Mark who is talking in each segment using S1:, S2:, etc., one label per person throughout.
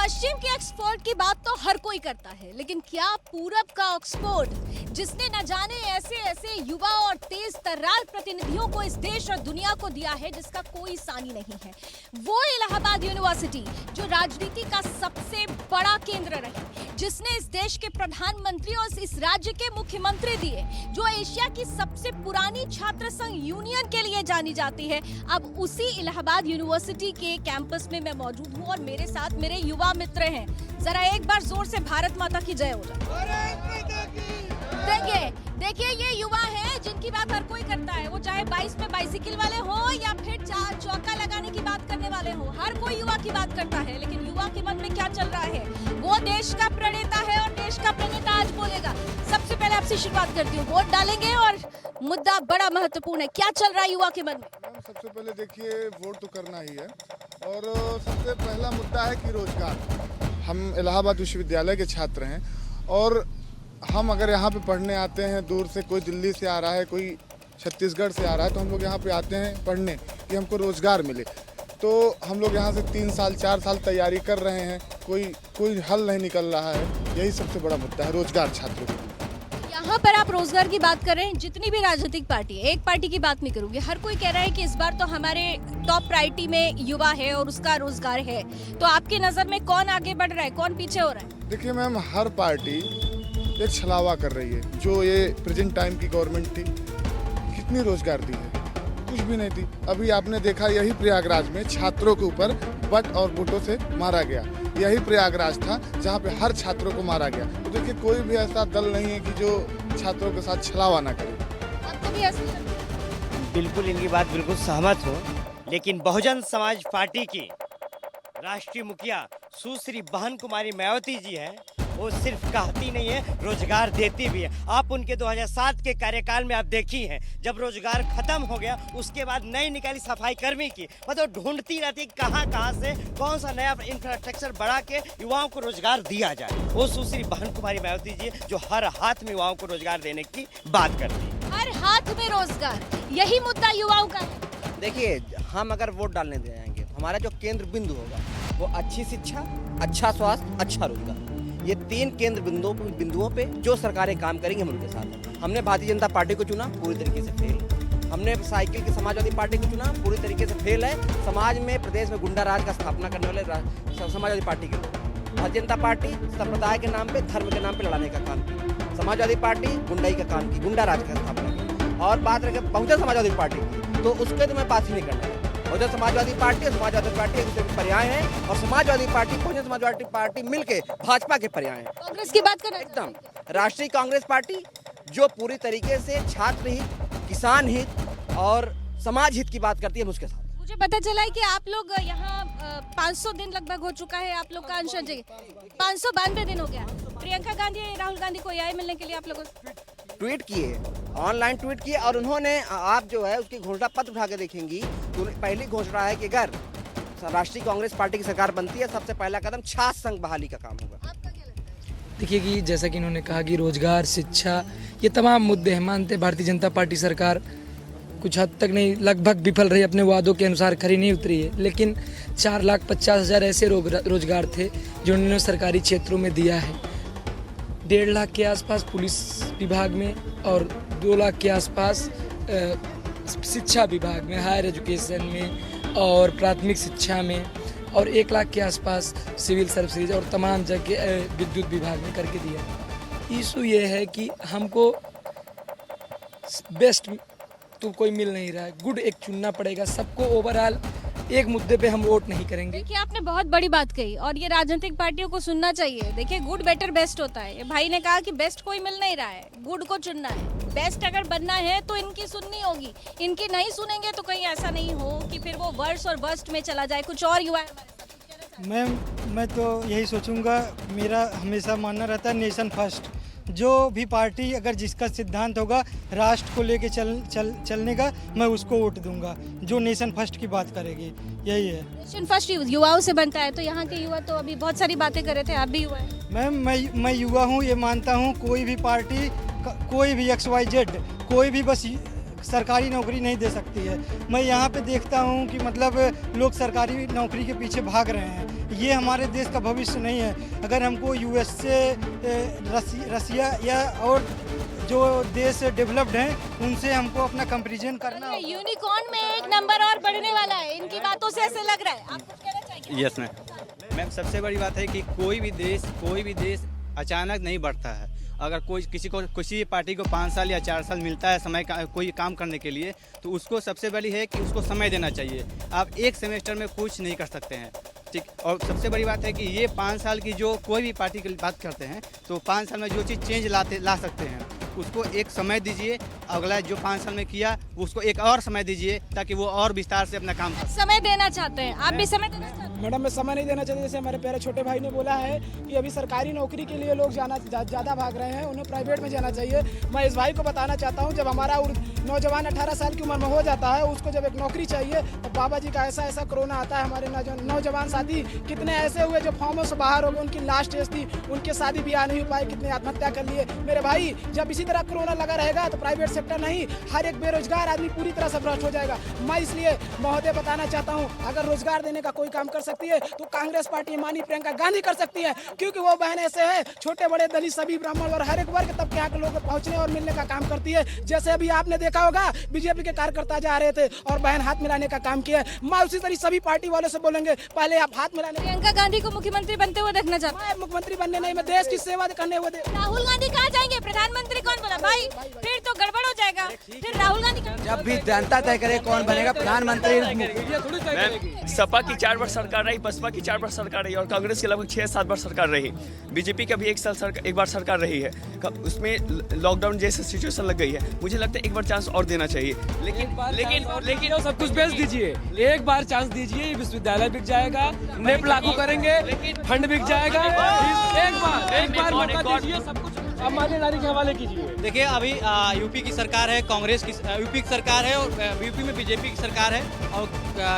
S1: पश्चिम के एक्सपोर्ट की बात तो हर कोई करता है, लेकिन क्या पूरब का एक्सपोर्ट, जिसने न जाने ऐसे ऐसे युवा और तेज तर्रार प्रतिनिधियों को इस देश और दुनिया को दिया है जिसका कोई सानी नहीं है, वो इलाहाबाद यूनिवर्सिटी जो राजनीति का सबसे बड़ा केंद्र रही, जिसने इस देश के प्रधानमंत्री और इस राज्य के मुख्यमंत्री दिए, जो एशिया की सबसे पुरानी छात्र संघ यूनियन के लिए जानी जाती है, अब उसी इलाहाबाद यूनिवर्सिटी के कैंपस में मैं मौजूद हूँ और मेरे साथ मेरे युवा मित्र हैं। जरा एक बार जोर से भारत माता की जय हो जाए। देखिए ये युवा हैं जिनकी बात हर कोई करता है, वो चाहे 22 में बाइसिकल वाले हो या फिर चौका लगाने की बात करने वाले हो, हर कोई युवा की बात करता है। लेकिन युवा के मन में क्या चल रहा है, वो देश का प्रणेता है और देश का प्रणेता आज बोलेगा। सबसे पहले आपसे शुरुआत करती हूँ, वोट डालेंगे और मुद्दा बड़ा महत्वपूर्ण है, क्या चल रहा है युवा के मन में?
S2: सबसे पहले देखिए वोट तो करना ही है और सबसे पहला मुद्दा है कि रोजगार। हम इलाहाबाद विश्वविद्यालय के छात्र हैं और हम अगर यहाँ पे पढ़ने आते हैं, दूर से कोई दिल्ली से आ रहा है, कोई छत्तीसगढ़ से आ रहा है, तो हम लोग यहाँ पे आते हैं पढ़ने कि हमको रोजगार मिले। तो हम लोग यहाँ से 3 साल 4 साल तैयारी कर रहे हैं, कोई हल नहीं निकल रहा है। यही सबसे बड़ा मुद्दा है, रोजगार छात्रों को।
S1: यहाँ पर आप रोजगार की बात कर रहे हैं, जितनी भी राजनीतिक पार्टी है, एक पार्टी की बात नहीं करूंगी, हर कोई कह रहा है कि इस बार तो हमारे टॉप प्रायोरिटी में युवा है और उसका रोजगार है। तो आपकी नजर में कौन आगे बढ़ रहा है, कौन पीछे हो रहा है?
S2: देखिए मैम, हर पार्टी एक छलावा कर रही है। जो ये प्रेजेंट टाइम की गवर्नमेंट थी, कितनी रोजगार दी है? कुछ भी नहीं थी। अभी आपने देखा यही प्रयागराज में छात्रों के ऊपर बट और बूटों से मारा गया। यही प्रयागराज था जहाँ पे हर छात्रों को मारा गया। तो देखिए कोई भी ऐसा दल नहीं है कि जो छात्रों के साथ छलावा ना करे।
S1: आपको भी ऐसा?
S3: बिल्कुल इनकी बात बिल्कुल सहमत हो, लेकिन बहुजन समाज पार्टी की राष्ट्रीय मुखिया सुश्री बहन कुमारी मायावती जी हैं, वो सिर्फ कहती नहीं है, रोजगार देती भी है। आप उनके 2007 के कार्यकाल में आप देखी हैं, जब रोजगार खत्म हो गया उसके बाद नई निकाली सफाई कर्मी की, मतलब ढूंढती रहती कहाँ से कौन सा नया इंफ्रास्ट्रक्चर बढ़ा के युवाओं को रोजगार दिया जाए। वो सुश्री बहन कुमारी मायावती जी जो हर हाथ में युवाओं को रोजगार देने की बात करती है।
S1: हर हाथ में रोजगार, यही मुद्दा युवाओं का है।
S4: देखिए, हम अगर वोट डालने जाएंगे, हमारा जो केंद्र बिंदु होगा वो अच्छी शिक्षा, अच्छा स्वास्थ्य, अच्छा रोजगार, ये 3 केंद्र बिंदुओं पे जो सरकारें काम करेंगी हम उनके साथ हैं। हमने भारतीय जनता पार्टी को चुना, पूरी तरीके से फेल। हमने साइकिल की समाजवादी पार्टी को चुना, पूरी तरीके से फेल है। समाज में, प्रदेश में गुंडा राज का स्थापना करने वाले समाजवादी पार्टी के लोग। भारतीय जनता पार्टी संप्रदाय के नाम पे, धर्म के नाम पे लड़ाने का काम की। समाजवादी पार्टी गुंडाई का काम की, गुंडा राज का स्थापना की। और बात रहे बहुजन समाजवादी पार्टी की, तो उसके तो मैं बात ही नहीं करना। बहुजन समाजवादी पार्टी और समाजवादी पार्टी एक दूसरे के पर्याय हैं और समाजवादी पार्टी, बहुजन समाजवादी पार्टी मिलके भाजपा के पर्याय हैं।
S1: कांग्रेस की बात करें
S4: एकदम राष्ट्रीय कांग्रेस पार्टी जो पूरी तरीके से छात्र हित, किसान हित और समाज हित की बात करती है उसके साथ।
S1: मुझे पता चला है कि आप लोग यहाँ 500 दिन लगभग हो चुका है आप लोग का अनशन जगह, 592 दिन हो गया। प्रियंका गांधी, राहुल गांधी को आए मिलने के लिए आप लोगों
S4: ट्वीट किए, ऑनलाइन ट्वीट किए और उन्होंने, आप जो है उसकी घोषणा पत्र उठा के देखेंगी तो पहली घोषणा है कि अगर राष्ट्रीय कांग्रेस पार्टी की सरकार बनती है, सबसे पहला कदम छात्र संघ बहाली का काम होगा।
S5: देखिए कि जैसा कि इन्होंने कहा कि रोजगार, शिक्षा, ये तमाम मुद्दे हैं। मानते भारतीय जनता पार्टी सरकार कुछ हद तक नहीं, लगभग विफल रही, अपने वादों के अनुसार खरी नहीं उतरी है। लेकिन 4,50,000 ऐसे रोजगार थे जो उन्होंने सरकारी क्षेत्रों में दिया है। 1.5 लाख के आसपास पुलिस विभाग में और 2 लाख के आसपास शिक्षा विभाग में, हायर एजुकेशन में और प्राथमिक शिक्षा में, और 1 लाख के आसपास सिविल सर्विसेज और तमाम जगह विद्युत विभाग में करके दिया। इशू ये है कि हमको बेस्ट तो कोई मिल नहीं रहा है, गुड एक चुनना पड़ेगा सबको। ओवरऑल एक मुद्दे पे हम वोट नहीं करेंगे।
S1: देखिए आपने बहुत बड़ी बात कही और ये राजनीतिक पार्टियों को सुनना चाहिए। देखिए गुड बेटर बेस्ट होता है, ये भाई ने कहा कि बेस्ट कोई मिल नहीं रहा है, गुड को चुनना है। बेस्ट अगर बनना है तो इनकी सुननी होगी, इनकी नहीं सुनेंगे तो कहीं ऐसा नहीं हो कि फिर वो वर्स्ट और वर्स्ट में चला जाए। कुछ और युवा
S6: मैं तो यही सोचूंगा, मेरा हमेशा मानना रहता है नेशन फर्स्ट। जो भी पार्टी अगर जिसका सिद्धांत होगा राष्ट्र को लेके चलने का, मैं उसको वोट दूंगा, जो नेशन फर्स्ट की बात करेगी। यही है,
S1: नेशन फर्स्ट युवाओं से बनता है। तो यहाँ के युवा तो अभी बहुत सारी बातें कर रहे थे, आप भी युवा हैं।
S6: मैम मैं युवा हूँ, ये मानता हूँ कोई भी पार्टी, कोई भी XYZ, कोई भी बस सरकारी नौकरी नहीं दे सकती है। मैं यहाँ पे देखता हूँ कि मतलब लोग सरकारी नौकरी के पीछे भाग रहे हैं। ये हमारे देश का भविष्य नहीं है। अगर हमको यूएस से रसिया या और जो देश डेवलप्ड हैं उनसे हमको अपना कंपैरिजन करना होगा।
S1: यूनिकॉर्न में एक नंबर और बढ़ने वाला है, इनकी बातों से ऐसे लग रहा है। आप कुछ कहना चाहेंगे?
S7: यस मैम सबसे बड़ी बात है कि कोई भी देश अचानक नहीं बढ़ता है। अगर किसी पार्टी को 5 साल या 4 साल मिलता है समय का कोई काम करने के लिए, तो उसको सबसे बड़ी है कि उसको समय देना चाहिए। आप एक सेमेस्टर में कुछ नहीं कर सकते हैं, ठीक। और सबसे बड़ी बात है कि ये 5 साल की जो कोई भी पार्टी की बात करते हैं, तो 5 साल में जो चीज़ चेंज ला सकते हैं, उसको एक समय दीजिए। अगला जो 5 साल में किया उसको एक और समय दीजिए, ताकि वो और विस्तार से अपना काम कर सके।
S1: समय देना चाहते हैं आप भी? समय देना चाहते हैं?
S8: मैडम मैं समय नहीं देना चाहती। जैसे हमारे प्यारे छोटे भाई ने बोला है कि अभी सरकारी नौकरी के लिए लोग ज़्यादा भाग रहे हैं, उन्हें प्राइवेट में जाना चाहिए। मैं इस भाई को बताना चाहता हूं, जब हमारा नौजवान 18 साल की उम्र में हो जाता है, उसको जब एक नौकरी चाहिए, तो बाबा जी का ऐसा कोरोना आता है। हमारे नौजवान साथी कितने ऐसे हुए जो फॉर्मों से बाहर हो गए, उनकी लास्ट एज थी, उनके शादी ब्याह नहीं हो पाए, कितने आत्महत्या कर लिए। मेरे भाई जब इसी तरह कोरोना लगा रहेगा तो प्राइवेट सेक्टर नहीं, हर एक बेरोजगार आदमी पूरी तरह से भ्रष्ट हो जाएगा। मैं इसलिए महोदय बताना चाहता हूँ, अगर रोजगार देने का कोई काम कर सकती है तो कांग्रेस पार्टी माननीय प्रियंका गांधी कर सकती है, क्योंकि वो बहन ऐसे है, छोटे बड़े दलित सभी ब्राह्मण और हर एक वर्ग तब के यहाँ के लोग पहुंचने और मिलने का काम करती है। जैसे अभी आपने देखा होगा बीजेपी के कार्यकर्ता जा रहे थे और बहन हाथ मिलाने का काम किया। मैं उसी तरह सभी पार्टी वालों से बोलेंगे, पहले आप हाथ मिलाने।
S1: प्रियंका गांधी को मुख्यमंत्री बनते हुए देखना चाहते हैं?
S8: मैं मुख्यमंत्री बनने नहीं, मैं देश की सेवा करने हुए।
S1: राहुल गांधी कहाँ जाएंगे? प्रधानमंत्री कौन बोला? भाई फिर तो गड़बड़ हो जाएगा। फिर राहुल गांधी
S4: जब भी जनता तय करे कौन बनेगा प्रधानमंत्री।
S9: सपा की 4 वर्ष सरकार रही, बसपा की 4 वर्ष सरकार रही और कांग्रेस की लगभग 6-7 वर्ष सरकार रही। बीजेपी का भी एक बार सरकार रही है, उसमें लॉकडाउन जैसे सिचुएशन लग गई है। मुझे लगता है एक बार चांस और देना चाहिए, लेकिन
S10: सब कुछ बेच दीजिए, एक बार चांस दीजिए। विश्वविद्यालय बिक जाएगा, नेप लागू करेंगे, फंड बिक जाएगा। एक बार मौका दीजिए, सब कुछ हमारे नारी के हवाले कीजिए।
S7: देखिए अभी यूपी की सरकार है, कांग्रेस की यूपी की सरकार है, और यूपी में बीजेपी की सरकार है, और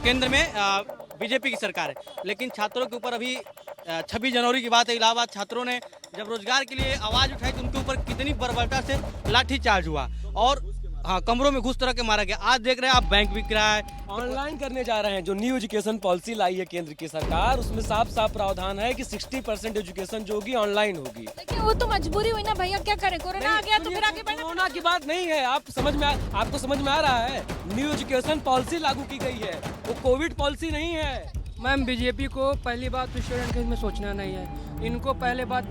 S7: केंद्र में बीजेपी की सरकार है। लेकिन छात्रों के ऊपर अभी 26 जनवरी की बात है, इलाहाबाद छात्रों ने जब रोजगार के लिए आवाज उठाई तो उनके ऊपर कितनी बर्बरता से लाठीचार्ज हुआ और कमरों में घुस तरह के मारा गया। आज देख रहे हैं आप बैंक बिक रहा है।
S10: ऑनलाइन करने जा रहे हैं। जो न्यू एजुकेशन पॉलिसी लाई है केंद्र की सरकार, उसमें साफ प्रावधान है कि 60% एजुकेशन जो होगी ऑनलाइन होगी।
S1: लेकिन वो तो मजबूरी हुई ना भैया, क्या करें? कोरोना आ गया तो फिर आगे बढ़ना।
S10: कोरोना की बात नहीं है, आपको समझ में आ रहा है। न्यू एजुकेशन पॉलिसी लागू की गई है, वो कोविड पॉलिसी नहीं है।
S8: मैम बीजेपी को पहली बात तो स्टूडेंट के में सोचना नहीं है, इनको पहले बात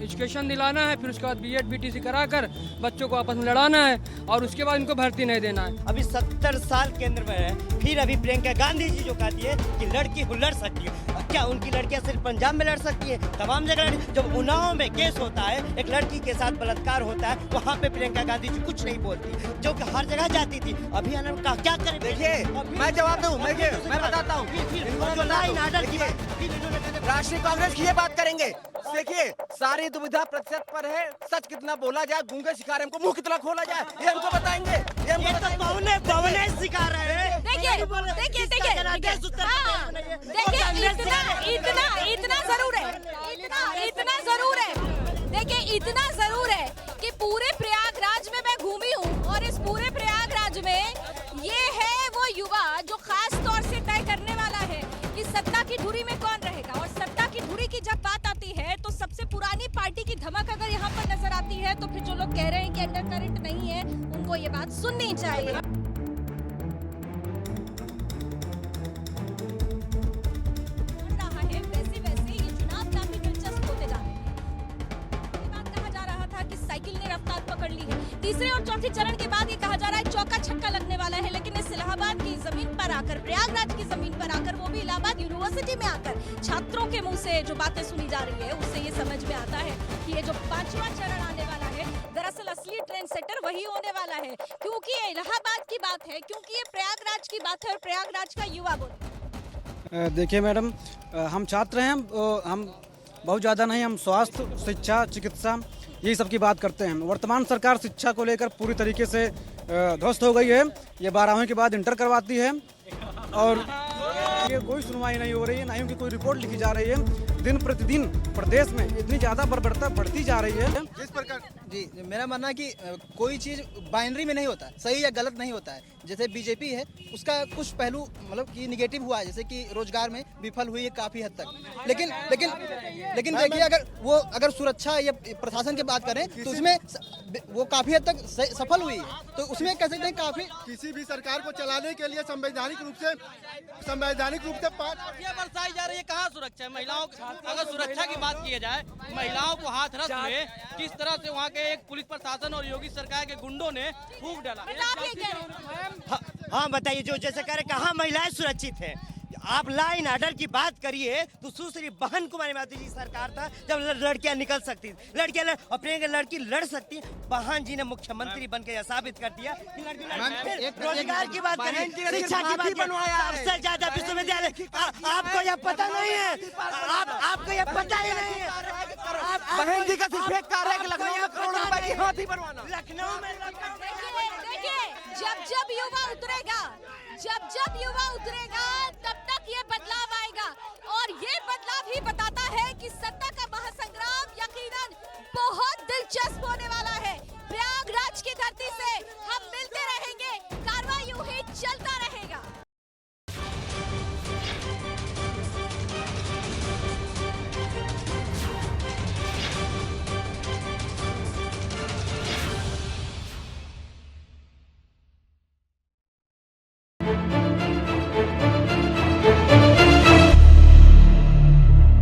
S8: एजुकेशन दिलाना है, फिर उसके बाद बीएड बीटीसी कराकर बच्चों को आपस में लड़ाना है और उसके बाद इनको भर्ती नहीं देना है।
S3: अभी 70 साल केंद्र में है, फिर अभी प्रियंका गांधी जी जो कहती है कि लड़की लड़ सकती है। क्या उनकी लड़कियां सिर्फ पंजाब में लड़ सकती है? तमाम जगह। जब उन्नाव में केस होता है, एक लड़की के साथ बलात्कार होता है, वहाँ पे प्रियंका गांधी जी कुछ नहीं बोलती, जो कि हर जगह जाती थी। अभी का क्या करें?
S4: देखिए मैं जवाब दूं, मैं बताता हूँ। राष्ट्रीय कांग्रेस की ये बात करेंगे। देखिए सारी दुविधा प्रतिशत पर है, सच कितना बोला जाए, गूंगे शिकार हमको मुंह कितना खोला जाए, ये हमको बताएंगे। ये तो
S3: पवने सिखा रहे हैं।
S1: देखिए इतना जरूर है कि पूरे प्रयागराज में मैं घूमी हूँ और इस पूरे प्रयागराज में ये है वो युवा जो खास तौर से तय करने वाला है कि सत्ता की धुरी में कौन रहेगा। और सत्ता की धुरी की जब बात आती है तो सबसे पुरानी पार्टी की धमक अगर यहाँ पर नजर आती है तो फिर जो लोग कह रहे हैं कि अंडर करंट नहीं है, उनको ये बात सुननी चाहिए। तीसरे और चौथे चरण के बाद ये कहा जा रहा है चौका छक्का लगने वाला है, लेकिन इस इलाहाबाद की जमीन पर आकर, प्रयागराज की जमीन पर आकर, वो भी इलाहाबाद यूनिवर्सिटी में आकर छात्रों के मुंह से जो बातें सुनी जा रही है उससे ये समझ में आता है कि ये जो 5वां चरण आने वाला है, दरअसल असली ट्रेंड सेटर वही होने वाला है, क्योंकि ये इलाहाबाद की बात है, क्योंकि ये प्रयागराज की बात है और प्रयागराज का युवा बोल।
S11: देखिए मैडम, हम छात्र हैं, हम बहुत ज़्यादा नहीं, हम स्वास्थ्य, शिक्षा, चिकित्सा यही सब की बात करते हैं। वर्तमान सरकार शिक्षा को लेकर पूरी तरीके से ध्वस्त हो गई है। ये 12वीं के बाद इंटर करवाती है और ये कोई सुनवाई नहीं हो रही है, ना ही उनकी कोई रिपोर्ट लिखी जा रही है। दिन प्रतिदिन प्रदेश में इतनी ज़्यादा बर्बरता बढ़ती जा रही है।
S12: जिस प्रकार जी मेरा मानना है कि कोई चीज़ बाइनरी में नहीं होता है, सही या गलत नहीं होता है। जैसे बीजेपी है उसका कुछ पहलू मतलब कि निगेटिव हुआ है, जैसे कि रोजगार में विफल हुई है काफ़ी हद तक। लेकिन देखिए अगर सुरक्षा या प्रशासन की बात करें तो उसमें वो काफ़ी हद तक सफल हुई है, तो उसमें कह सकते हैं काफ़ी।
S2: किसी भी सरकार को चलाने के लिए संवैधानिक रूप से
S4: बरसाई जा रही है, कहाँ सुरक्षा है महिलाओं की? अगर सुरक्षा की बात की जाए, महिलाओं को हाथरस में किस तरह से वहाँ के एक पुलिस प्रशासन और योगी सरकार के गुंडों ने फूंक डाला।
S3: हाँ बताइए, जो जैसे कह रहे कहाँ महिलाएं सुरक्षित हैं। आप लॉ एंड ऑर्डर की बात करिए तो सुश्री बहन कुमारी मायावती जी सरकार था जब लड़कियां निकल सकती थी, लड़कियां अपने लड़की लड़ सकती। बहन जी ने मुख्यमंत्री बन के यह साबित कर दिया कि लड़की रोजगार की बात करें, शिक्षा की बात करें, सबसे ज्यादा विश्वविद्यालय। आपको यह पता नहीं है, आपको यह पता ही नहीं है।
S4: बहन जी का सिर्फ एक कार्य है कि लखनऊ में करोड़ों रुपए की हाथी बनवाना।
S3: लखनऊ में
S1: देखिए जब युवा उतरेगा तब